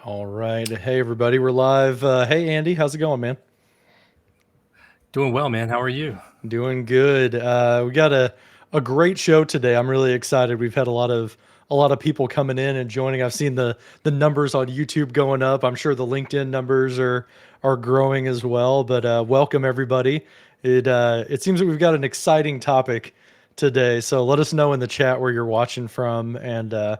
All right. Hey, everybody. We're live. Hey, Andy. How's it going, man? Doing well, man. How are you? Doing good. We got a great show today. I'm really excited. We've had a lot of people coming in and joining. I've seen the numbers on YouTube going up. I'm sure the LinkedIn numbers are growing as well. But welcome everybody. It seems that we've got an exciting topic today. So let us know in the chat where you're watching from, and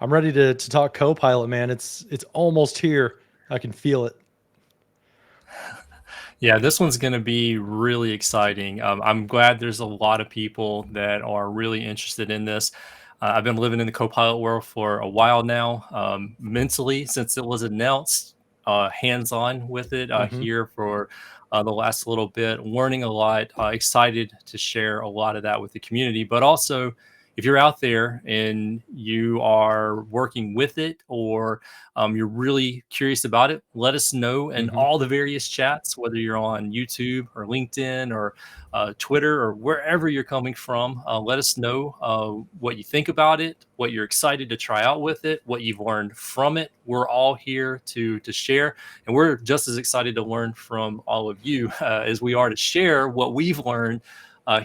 I'm ready to talk Copilot, man. It's almost here. I can feel it. Yeah, this one's going to be really exciting. I'm glad there's a lot of people that are really interested in this. I've been living in the Copilot world for a while now, mentally since it was announced, hands-on with it Hmm. here for the last little bit, learning a lot, excited to share a lot of that with the community, but also if you're out there and you are working with it or you're really curious about it, let us know in Hmm. all the various chats, whether you're on YouTube or LinkedIn or Twitter or wherever you're coming from. Let us know what you think about it, what you're excited to try out with it, what you've learned from it. We're all here to share, and we're just as excited to learn from all of you as we are to share what we've learned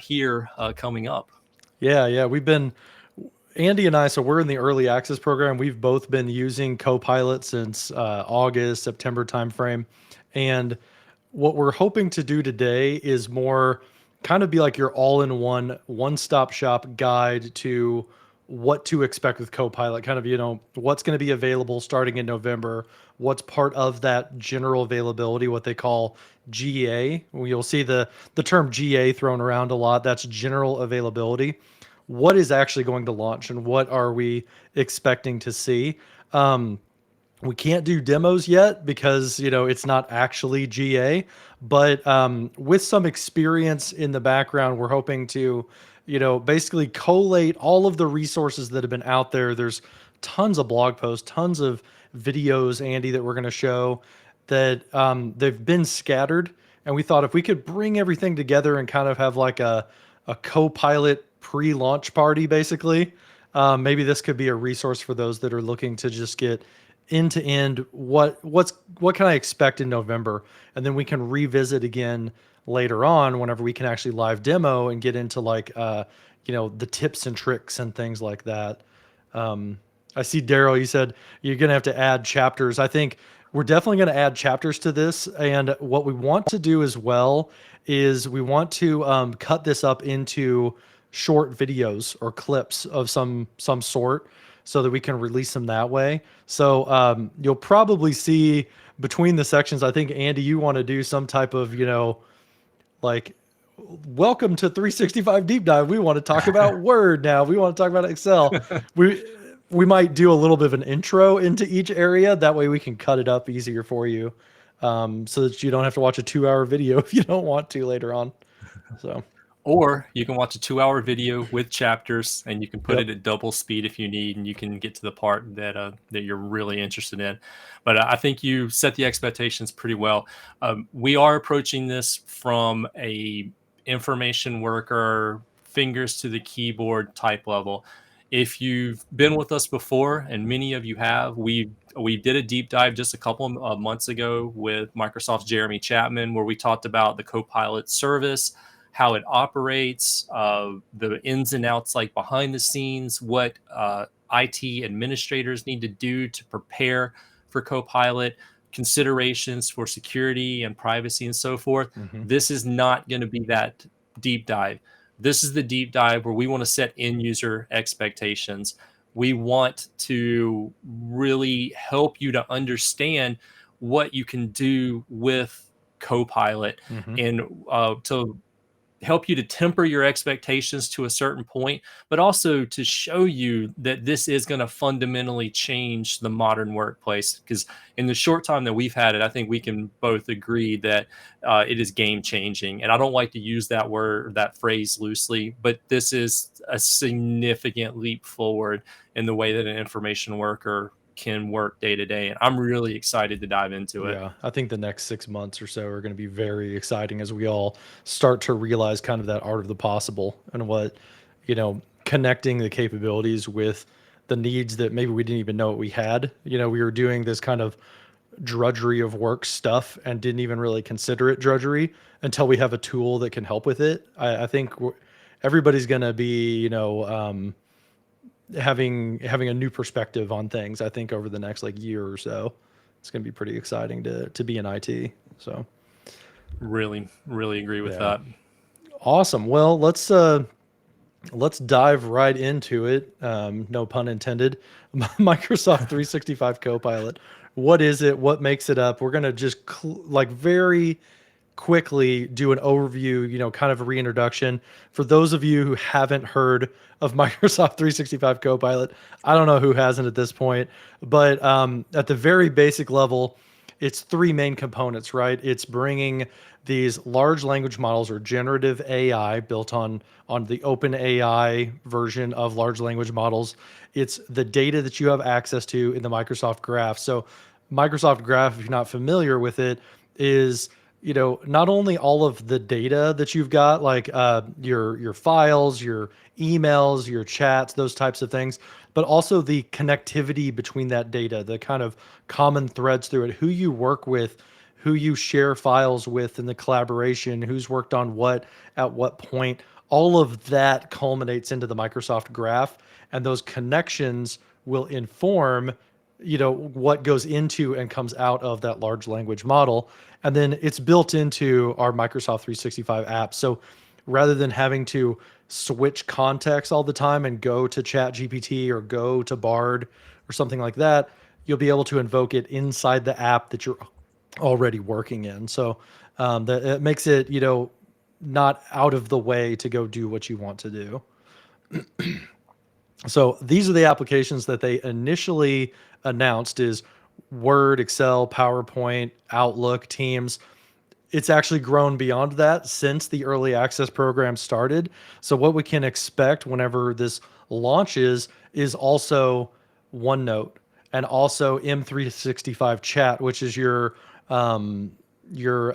here coming up. Yeah, yeah. Andy and I, so we're in the early access program. We've both been using Copilot since August, September timeframe. And what we're hoping to do today is more kind of be like your all-in-one, one-stop shop guide to what to expect with Copilot, kind of, what's going to be available starting in November, what's part of that general availability, what they call GA. You'll see the term GA thrown around a lot. That's general availability. What is actually going to launch and what are we expecting to see? We can't do demos yet because it's not actually GA, but with some experience in the background, we're hoping to basically collate all of the resources that have been out there. There's tons of blog posts, tons of videos, Andy, that we're going to show that they've been scattered, and we thought if we could bring everything together and kind of have like a co-pilot pre-launch party, basically, maybe this could be a resource for those that are looking to just get end to end what can I expect in November, and then we can revisit again later on whenever we can actually live demo and get into like the tips and tricks and things like that. um I see, Daryl, you said you're gonna have to add chapters. I think we're definitely going to add chapters to this, and what we want to do as well is we want to cut this up into short videos or clips of some sort so that we can release them that way. So you'll probably see between the sections, I think, Andy, you want to do some type of, like, welcome to 365 deep dive. We want to talk about Word now. We want to talk about Excel. We we might do a little bit of an intro into each area. That way we can cut it up easier for you, so that you don't have to watch a 2 hour video if you don't want to later on. So, Or you can watch a 2-hour video with chapters, and you can put yep. it at double speed if you need, and you can get to the part that you're really interested in. But I think you set the expectations pretty well. We are approaching this from a information worker, fingers to the keyboard type level. If you've been with us before, and many of you have, we did a deep dive just a couple of months ago with Microsoft's Jeremy Chapman, where we talked about the Copilot service, how it operates, the ins and outs, like behind the scenes, what IT administrators need to do to prepare for Copilot, considerations for security and privacy and so forth. Hmm. This is not going to be that deep dive. This is the deep dive where we want to set end user expectations. We want to really help you to understand what you can do with Copilot Hmm. and to help you to temper your expectations to a certain point, but also to show you that this is going to fundamentally change the modern workplace. Because in the short time that we've had it, I think we can both agree that it is game changing. And I don't like to use that word, that phrase loosely, but this is a significant leap forward in the way that an information worker can work day to day. And I'm really excited to dive into it. Yeah, I think the next 6 months or so are going to be very exciting as we all start to realize kind of that art of the possible and what, connecting the capabilities with the needs that maybe we didn't even know what we had. We were doing this kind of drudgery of work stuff and didn't even really consider it drudgery until we have a tool that can help with it. I think everybody's going to be, having a new perspective on things. I think over the next like year or so, it's going to be pretty exciting to be in IT. So Really, really agree with yeah, that. awesome. Well, let's dive right into it. No pun intended. Microsoft 365 Copilot. What is it? What makes it up? We're gonna just like very quickly do an overview, kind of a reintroduction for those of you who haven't heard of Microsoft 365 Copilot. I don't know who hasn't at this point, but at the very basic level, it's three main components, right? It's bringing these large language models or generative AI built on the open AI version of large language models. It's the data that you have access to in the Microsoft Graph. So Microsoft Graph, if you're not familiar with it, is not only all of the data that you've got, like your files, your emails, your chats, those types of things, but also the connectivity between that data, the kind of common threads through it, who you work with, who you share files with in the collaboration, who's worked on what at what point. All of that culminates into the Microsoft Graph, and those connections will inform what goes into and comes out of that large language model. And then it's built into our Microsoft 365 app. So rather than having to switch contexts all the time and go to Chat GPT or go to Bard or something like that, you'll be able to invoke it inside the app that you're already working in. So that it makes it, not out of the way to go do what you want to do. So these are the applications that they initially announced is Word, Excel, PowerPoint, Outlook, Teams. It's actually grown beyond that since the early access program started. So what we can expect whenever this launches is also OneNote and also M365 Chat, which is um, your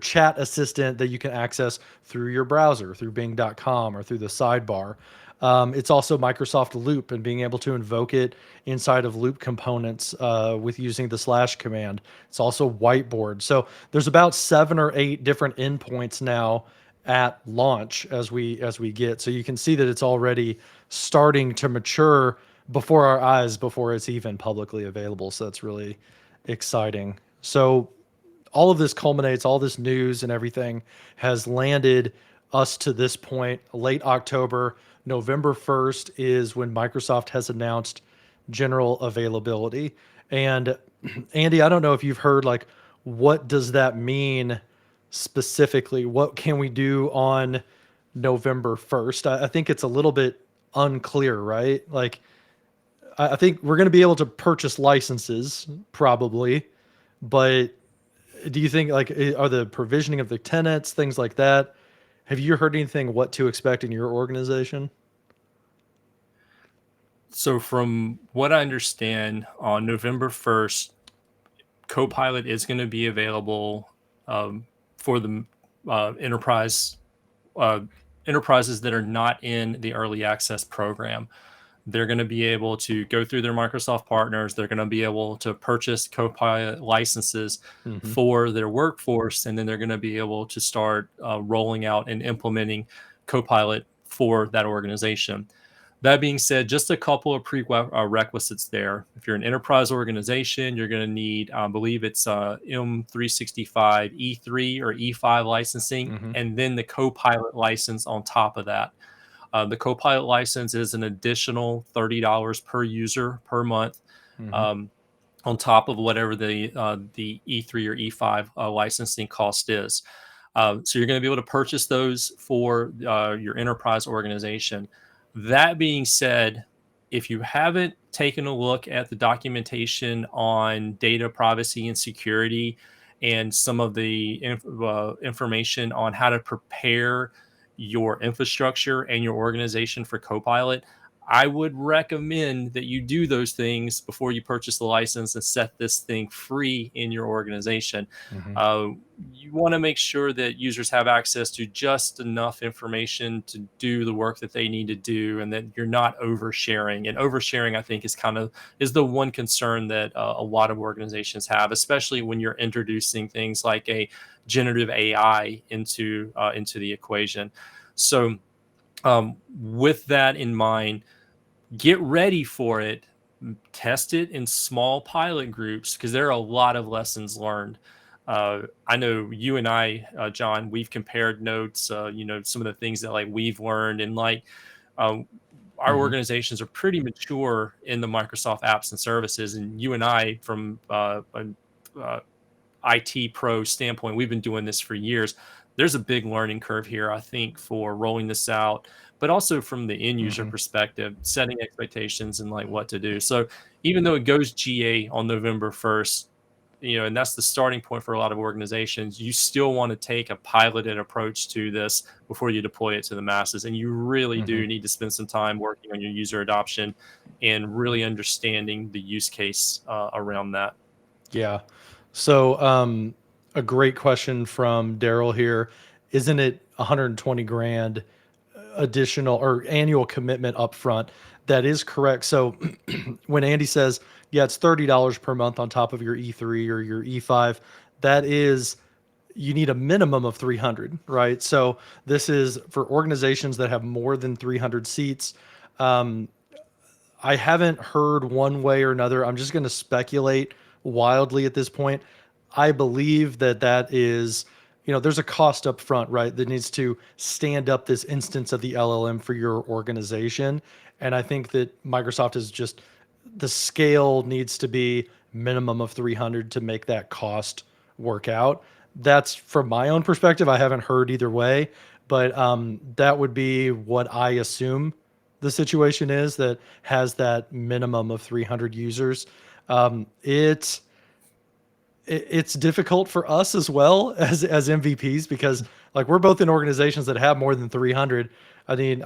chat assistant that you can access through your browser, through Bing.com or through the sidebar. It's also Microsoft Loop and being able to invoke it inside of Loop components with using the slash command. It's also Whiteboard. So there's about 7 or 8 different endpoints now at launch as we get. So you can see that it's already starting to mature before our eyes before it's even publicly available. So that's really exciting. So all of this culminates, all this news and everything has landed us to this point, late October. November 1st is when Microsoft has announced general availability. And Andy, I don't know if you've heard, like, what does that mean specifically? What can we do on November 1st? I think it's a little bit unclear, right? Like, I think we're going to be able to purchase licenses probably, but do you think, like, are the provisioning of the tenants, things like that? Have you heard anything what to expect in your organization? So, from what I understand, on November 1st, Copilot is going to be available for the enterprise enterprises that are not in the early access program. They're going to be able to go through their Microsoft partners. They're going to be able to purchase Copilot licenses Hmm. for their workforce, and then they're going to be able to start rolling out and implementing Copilot for that organization. That being said, just a couple of prerequisites there. If you're an enterprise organization, you're going to need, I believe it's M365 E3 or E5 licensing, Hmm. and then the Copilot license on top of that. The Copilot license is an additional $30 per user per month, Hmm. um, on top of whatever the E3 or E5 licensing cost is. So you're going to be able to purchase those for your enterprise organization. That being said, if you haven't taken a look at the documentation on data privacy and security and some of the information on how to prepare your infrastructure and your organization for Copilot, I would recommend that you do those things before you purchase the license and set this thing free in your organization. Hmm. Uh, you want to make sure that users have access to just enough information to do the work that they need to do, and that you're not oversharing. And oversharing, I think, is the one concern that a lot of organizations have, especially when you're introducing things like a generative AI into the equation. So, with that in mind, get ready for it. Test it in small pilot groups, because there are a lot of lessons learned. I know you and I, John, we've compared notes. Some of the things that like we've learned, and like um, our Hmm. organizations are pretty mature in the Microsoft apps and services, and you and I, from an IT pro standpoint, we've been doing this for years. There's a big learning curve here, I think, for rolling this out, but also from the end user Hmm. perspective, setting expectations and like what to do. So even though it goes GA on November 1st, and that's the starting point for a lot of organizations, you still want to take a piloted approach to this before you deploy it to the masses. And you really Hmm. do need to spend some time working on your user adoption and really understanding the use case around that. Yeah. So, a great question from Daryl here. Isn't it 120 grand additional or annual commitment upfront? That is correct. So, when Andy says, yeah, it's $30 per month on top of your E3 or your E5, that is, you need a minimum of 300, right? So, this is for organizations that have more than 300 seats. Um, I haven't heard one way or another. I'm just going to speculate wildly at this point. I believe that that is, there's a cost up front, right? That needs to stand up this instance of the LLM for your organization. And I think that Microsoft is just, the scale needs to be minimum of 300 to make that cost work out. That's from my own perspective. I haven't heard either way, but that would be what I assume the situation is that has that minimum of 300 users. It's difficult for us as well as MVPs, because like we're both in organizations that have more than 300. I mean,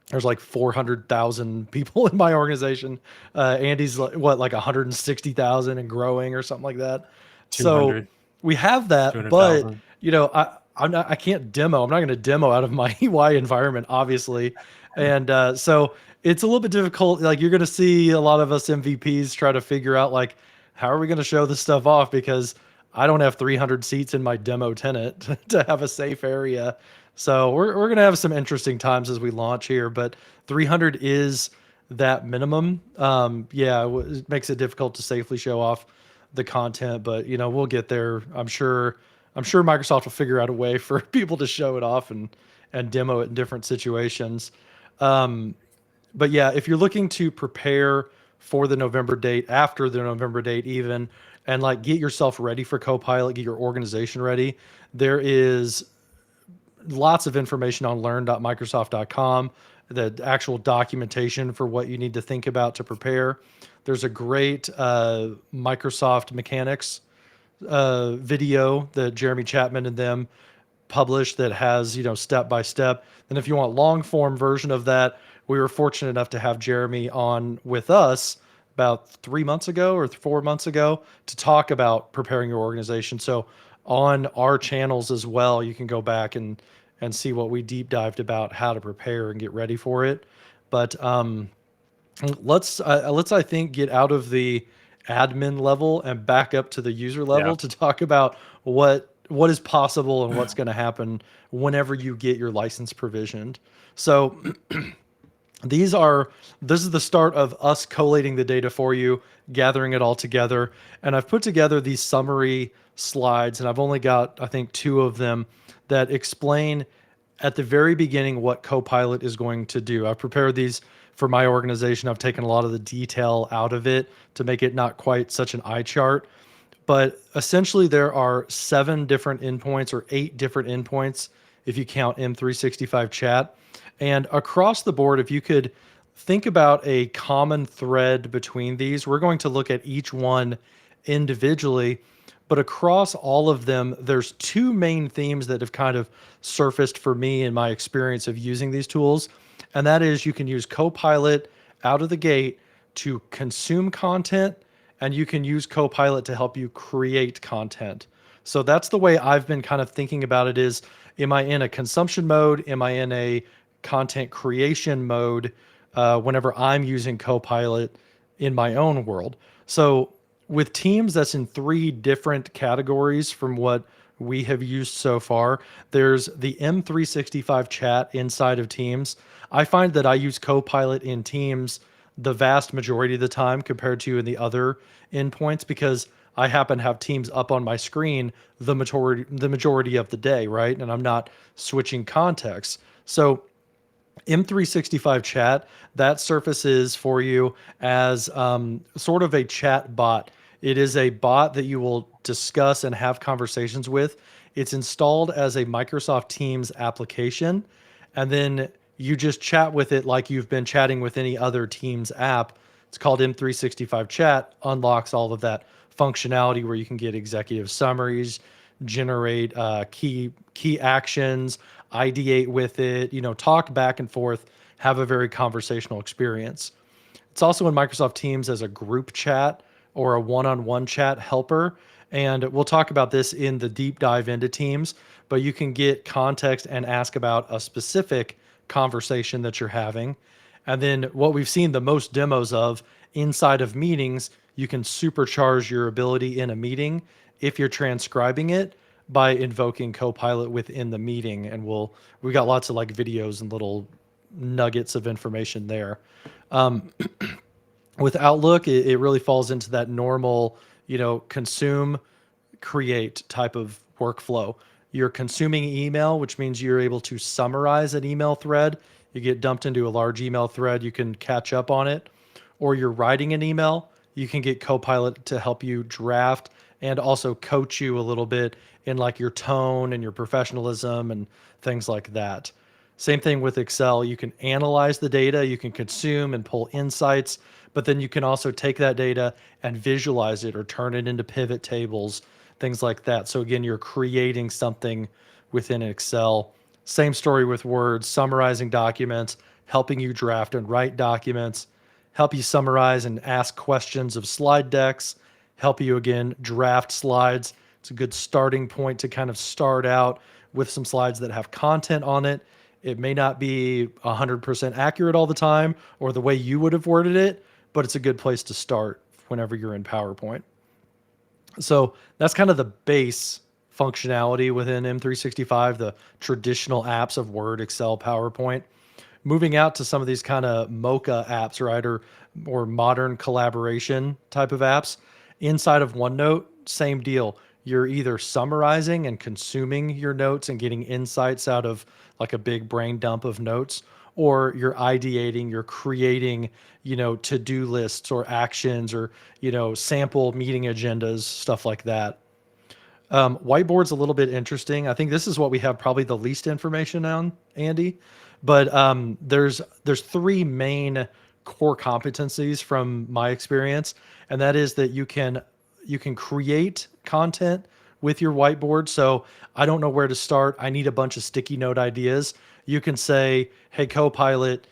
there's like 400,000 people in my organization. Andy's like, what, like 160,000 and growing or something like that. So 200, we have that, but 200,000. I can't demo. I'm not going to demo out of my EY environment, obviously. And so it's a little bit difficult. Like you're going to see a lot of us MVPs try to figure out like, how are we going to show this stuff off? Because I don't have 300 seats in my demo tenant to have a safe area. So we're going to have some interesting times as we launch here, but 300 is that minimum. Yeah, it makes it difficult to safely show off the content, but we'll get there. I'm sure Microsoft will figure out a way for people to show it off and demo it in different situations. But yeah, if you're looking to prepare for the November date, after the November date even, and like get yourself ready for Copilot, get your organization ready, there is lots of information on learn.microsoft.com, the actual documentation for what you need to think about to prepare. There's a great Microsoft mechanics video that Jeremy Chapman and them published that has step by step. And if you want long form version of that, we were fortunate enough to have Jeremy on with us about 3 months ago or 4 months ago to talk about preparing your organization. So on our channels as well, you can go back and see what we deep dived about how to prepare and get ready for it. But let's I think get out of the admin level and back up to the user Yeah. level to talk about what is possible and what's going to happen whenever you get your license provisioned. So these are this is the start of us collating the data for you, gathering it all together, and I've put together these summary slides, and I've only got I think two of them that explain at the very beginning what Copilot is going to do. I've prepared these for my organization. I've taken a lot of the detail out of it to make it not quite such an eye chart. But essentially, there are 7 different endpoints or 8 different endpoints if you count M365 chat. And across the board, if you could think about a common thread between these, we're going to look at each one individually. But across all of them, there's 2 main themes that have kind of surfaced for me in my experience of using these tools. And that is you can use Copilot out of the gate to consume content, and you can use Copilot to help you create content. So that's the way I've been kind of thinking about it is, am I in a consumption mode? Am I in a content creation mode whenever I'm using Copilot in my own world? So with Teams, that's in three different categories from what we have used so far. There's the M365 chat inside of Teams. I find that I use Copilot in Teams the vast majority of the time compared to in the other endpoints because I happen to have Teams up on my screen the majority of the day, right? And I'm not switching contexts. So M365 chat, that surfaces for you as sort of a chat bot. It is a bot that you will discuss and have conversations with. It's installed as a Microsoft Teams application, and then you just chat with it like you've been chatting with any other Teams app. It's called M365 Chat, unlocks all of that functionality where you can get executive summaries, generate key actions, ideate with it, talk back and forth, have a very conversational experience. It's also in Microsoft Teams as a group chat or a one-on-one chat helper. And we'll talk about this in the deep dive into Teams, but you can get context and ask about a specific conversation that you're having. And then what we've seen the most demos of inside of meetings, you can supercharge your ability in a meeting if you're transcribing it by invoking Copilot within the meeting. And we got lots of like videos and little nuggets of information there. With Outlook, it really falls into that normal, consume, create type of workflow. You're consuming email, which means you're able to summarize an email thread. You get dumped into a large email thread, you can catch up on it. Or you're writing an email, you can get Copilot to help you draft and also coach you a little bit in like your tone and your professionalism and things like that. Same thing with Excel. You can analyze the data, you can consume and pull insights, but then you can also take that data and visualize it or turn it into pivot tables, things like that. So again, you're creating something within Excel. Same story with Word, summarizing documents, helping you draft and write documents, help you summarize and ask questions of slide decks, help you again draft slides. It's a good starting point to kind of start out with some slides that have content on it. It may not be 100% accurate all the time or the way you would have worded it, but it's a good place to start whenever you're in PowerPoint. So that's kind of the base functionality within M365, the traditional apps of Word, Excel, PowerPoint. Moving out to some of these kind of mocha apps, right, or modern collaboration type of apps. Inside of OneNote, same deal. You're either summarizing and consuming your notes and getting insights out of like a big brain dump of notes, or you're ideating, you're creating, to-do lists or actions or, sample meeting agendas, stuff like that. Whiteboard's a little bit interesting. I think this is what we have probably the least information on, Andy. But there's three main core competencies from my experience, and that is that you can create content with your whiteboard. So I don't know where to start. I need a bunch of sticky note ideas. You can say, "Hey, Copilot,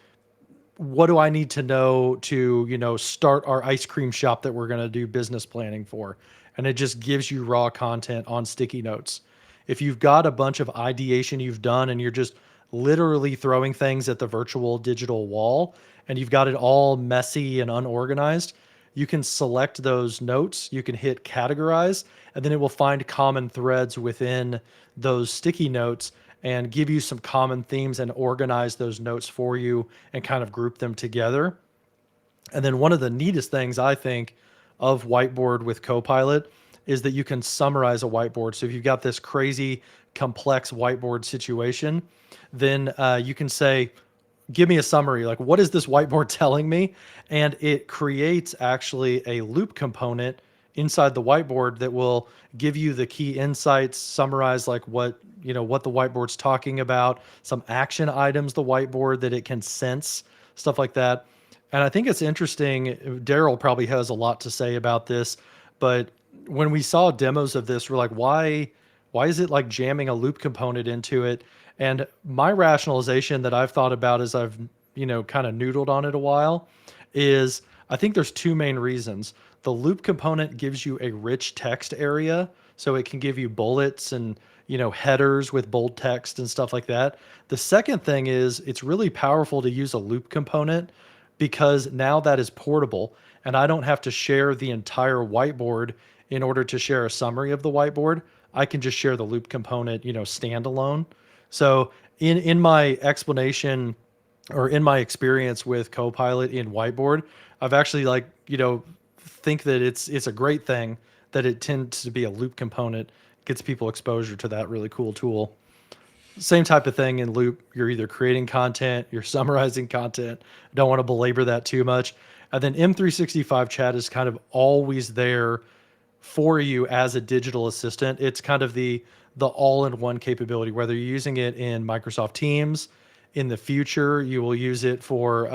what do I need to know to, start our ice cream shop that we're going to do business planning for?" And it just gives you raw content on sticky notes. If you've got a bunch of ideation you've done and you're just literally throwing things at the virtual digital wall and you've got it all messy and unorganized, you can select those notes, you can hit categorize, and then it will find common threads within those sticky notes and give you some common themes and organize those notes for you and kind of group them together. And then one of the neatest things I think of Whiteboard with Copilot is that you can summarize a whiteboard. So if you've got this crazy complex whiteboard situation, then you can say, "Give me a summary. Like, what is this whiteboard telling me?" And it creates actually a loop component inside the whiteboard that will give you the key insights, summarize like what the whiteboard's talking about, some action items, the whiteboard that it can sense, stuff like that. And I think it's interesting. Daryl probably has a lot to say about this, but when we saw demos of this, we're like, why is it like jamming a loop component into it? And my rationalization that I've thought about as I've kind of noodled on it a while, is I think there's two main reasons. The loop component gives you a rich text area, so it can give you bullets and headers with bold text and stuff like that. The second thing is it's really powerful to use a loop component because now that is portable and I don't have to share the entire whiteboard in order to share a summary of the whiteboard. I can just share the loop component, standalone. So in my explanation or in my experience with Copilot in Whiteboard, I've actually think that it's a great thing that it tends to be a loop component, gets people exposure to that really cool tool. Same type of thing in Loop. You're either creating content, you're summarizing content. Don't want to belabor that too much. And then M365 chat is kind of always there for you as a digital assistant. It's kind of the all-in-one capability. Whether you're using it in Microsoft Teams, in the future you will use it for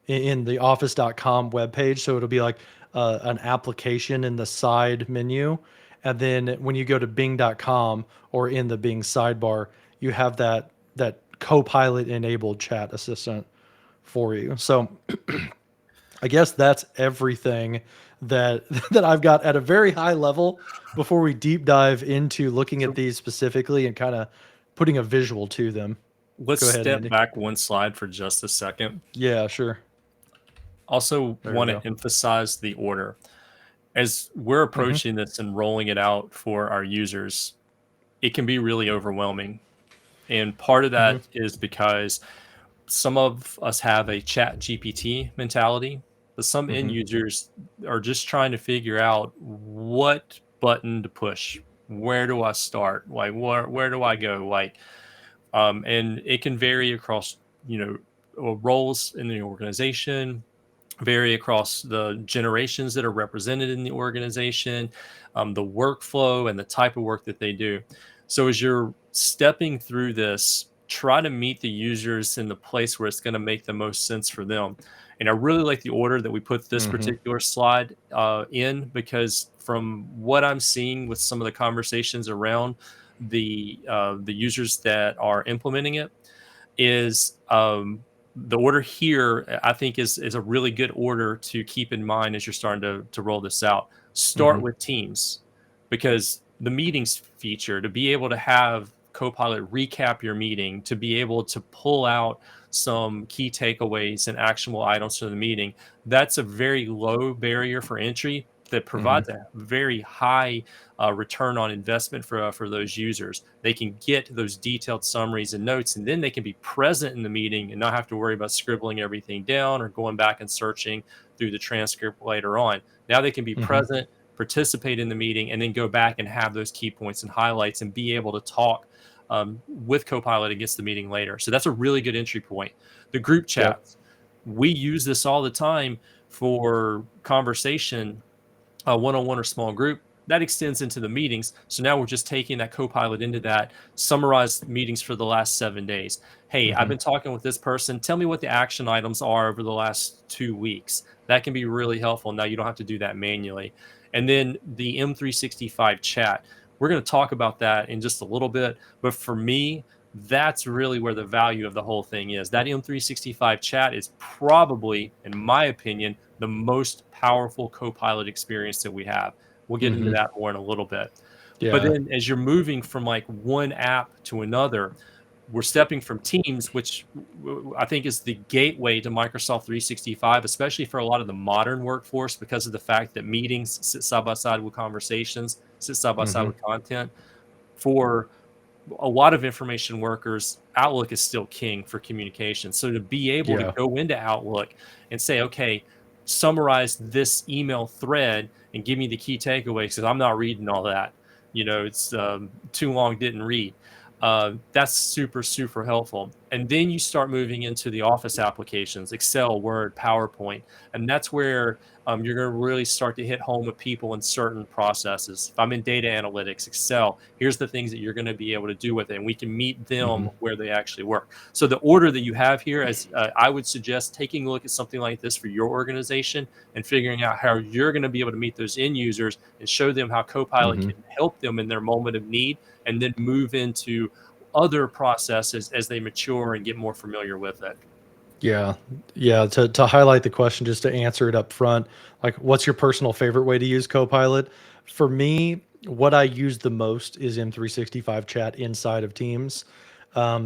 in the office.com webpage. So it'll be like an application in the side menu. And then when you go to bing.com or in the Bing sidebar, you have that Copilot enabled chat assistant for you. So I guess that's everything that that I've got at a very high level before we deep dive into looking at So these specifically and kind of putting a visual to them. let's Go ahead, step Andy. back one slide for just a second. Yeah, sure. Also, There we want go. to emphasize the order. As we're Hmm. approaching this and rolling it out for our users, it can be really overwhelming. And part of Hmm. that is because some of us have a chat GPT mentality, but some end Hmm. users are just trying to figure out what button to push. Where do I start? Like where do I go? And it can vary across, roles in the organization, vary across the generations that are represented in the organization, the workflow and the type of work that they do. So as you're stepping through this, try to meet the users in the place where it's going to make the most sense for them. And I really like the order that we put this Hmm. particular slide in, because from what I'm seeing with some of the conversations around the users that are implementing it, is the order here, I think is a really good order to keep in mind as you're starting to roll this out. Start Hmm. with Teams, because the meetings feature, to be able to have Copilot recap your meeting, to be able to pull out some key takeaways and actionable items from the meeting, that's a very low barrier for entry that Hmm. provides a very high return on investment for those users. They can get those detailed summaries and notes, and then they can be present in the meeting and not have to worry about scribbling everything down or going back and searching through the transcript later on. Now they can be Hmm. present, participate in the meeting, and then go back and have those key points and highlights and be able to talk with Copilot against the meeting later. So that's a really good entry point. The group Yep. chats, we use this all the time for conversation, one-on-one or small group. That extends into the meetings. So now we're just taking that Copilot into that, summarize meetings for the last 7 days. Hey, I've Hmm. been talking with this person. Tell me what the action items are over the last 2 weeks. That can be really helpful. Now you don't have to do that manually. And then the M365 chat. We're going to talk about that in just a little bit. But for me, that's really where the value of the whole thing is. That M365 chat is probably, in my opinion, the most powerful Copilot experience that we have. We'll get into Hmm. that more in a little bit. But Yeah. then as you're moving from like one app to another, we're stepping from Teams, which I think is the gateway to Microsoft 365, especially for a lot of the modern workforce, because of the fact that meetings sit side by side with conversations, sit side by side Hmm. with content. For a lot of information workers, Outlook is still king for communication. So to be able to Yeah. go into Outlook and say, okay, summarize this email thread and give me the key takeaways, because I'm not reading all that. It's too long, didn't read. That's super, super helpful. And then you start moving into the Office applications, Excel, Word, PowerPoint. And that's where you're going to really start to hit home with people in certain processes. If I'm in data analytics, Excel, here's the things that you're going to be able to do with it. And we can meet them Hmm. where they actually work. So the order that you have here, as I would suggest taking a look at something like this for your organization and figuring out how you're going to be able to meet those end users and show them how Copilot Hmm. can help them in their moment of need, and then move into other processes as they mature and get more familiar with it. Yeah. Yeah. To highlight the question, just to answer it up front, like, what's your personal favorite way to use Copilot? For me, what I use the most is M365 chat inside of Teams,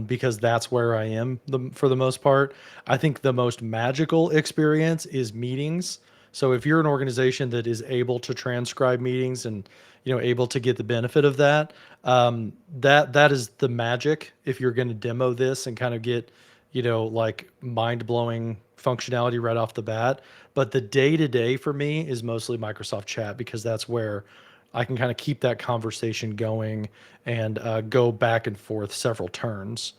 because that's where I am for the most part. I think the most magical experience is meetings. So if you're an organization that is able to transcribe meetings and able to get the benefit of that, that is the magic. If you're going to demo this and kind of get like mind blowing functionality right off the bat. But the day to day for me is mostly Microsoft Chat because that's where I can kind of keep that conversation going and go back and forth several turns.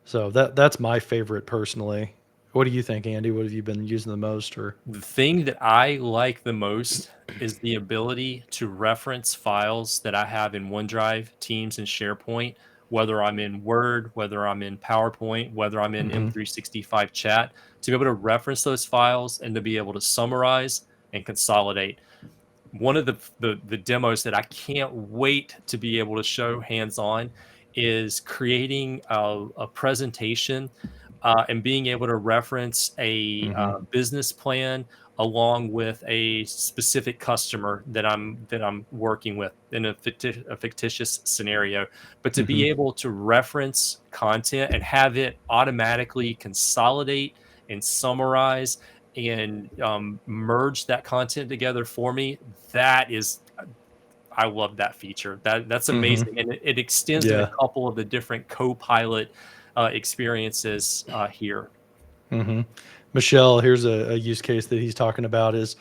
So that's my favorite personally. What do you think, Andy? What have you been using the most? Or The thing that I like the most is the ability to reference files that I have in OneDrive, Teams, and SharePoint, whether I'm in Word, whether I'm in PowerPoint, whether I'm in Mhm. M365 chat, to be able to reference those files and to be able to summarize and consolidate. One of the demos that I can't wait to be able to show hands-on is creating a presentation, and being able to reference a, Mhm. business plan along with a specific customer that I'm working with in a fictitious scenario. But to be Mhm. able to reference content and have it automatically consolidate and summarize and merge that content together for me, that is, I love that feature. That's Mhm. amazing, and it extends in a Yeah. couple of the different Copilot experiences here. Mhm. Michelle, here's a use case that he's talking about is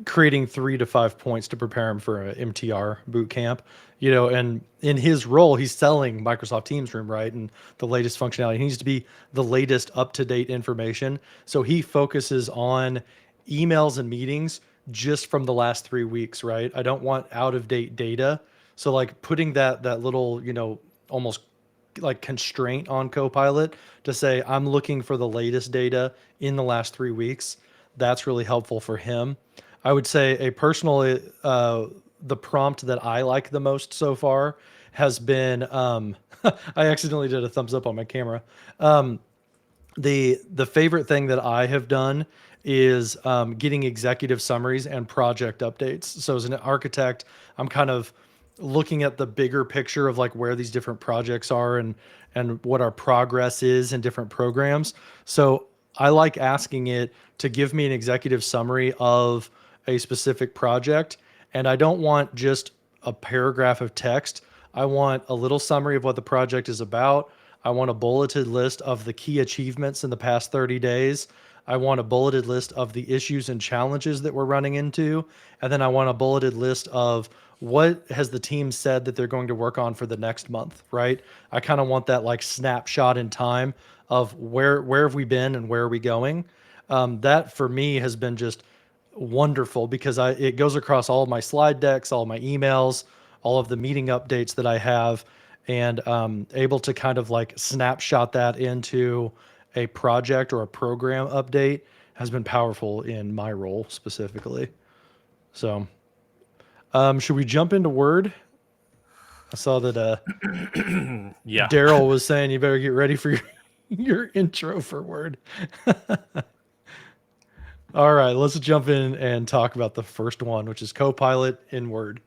creating 3 to 5 points to prepare him for a MTR boot camp. And in his role, he's selling Microsoft Teams Room, right? And the latest functionality. He needs to be the latest up to date information. So he focuses on emails and meetings just from the last 3 weeks, right? I don't want out of date data. So like putting that little, almost like constraint on Copilot to say, I'm looking for the latest data in the last 3 weeks. That's really helpful for him. I would say a personal, the prompt that I like the most so far has been, I accidentally did a thumbs up on my camera. The favorite thing that I have done is getting executive summaries and project updates. So as an architect, I'm kind of looking at the bigger picture of like where these different projects are and what our progress is in different programs. So I like asking it to give me an executive summary of a specific project, and I don't want just a paragraph of text. I want a little summary of what the project is about. I want a bulleted list of the key achievements in the past 30 days. I want a bulleted list of the issues and challenges that we're running into. And then I want a bulleted list of what has the team said that they're going to work on for the next month, right? I kind of want that like snapshot in time of where have we been and where are we going. That for me has been just wonderful because it goes across all of my slide decks, all of my emails, all of the meeting updates that I have, and able to kind of like snapshot that into a project or a program update has been powerful in my role specifically. So, should we jump into Word? I saw that Yeah. Daryl was saying you better get ready for your, your intro for Word. All right, let's jump in and talk about the first one, which is Copilot in Word.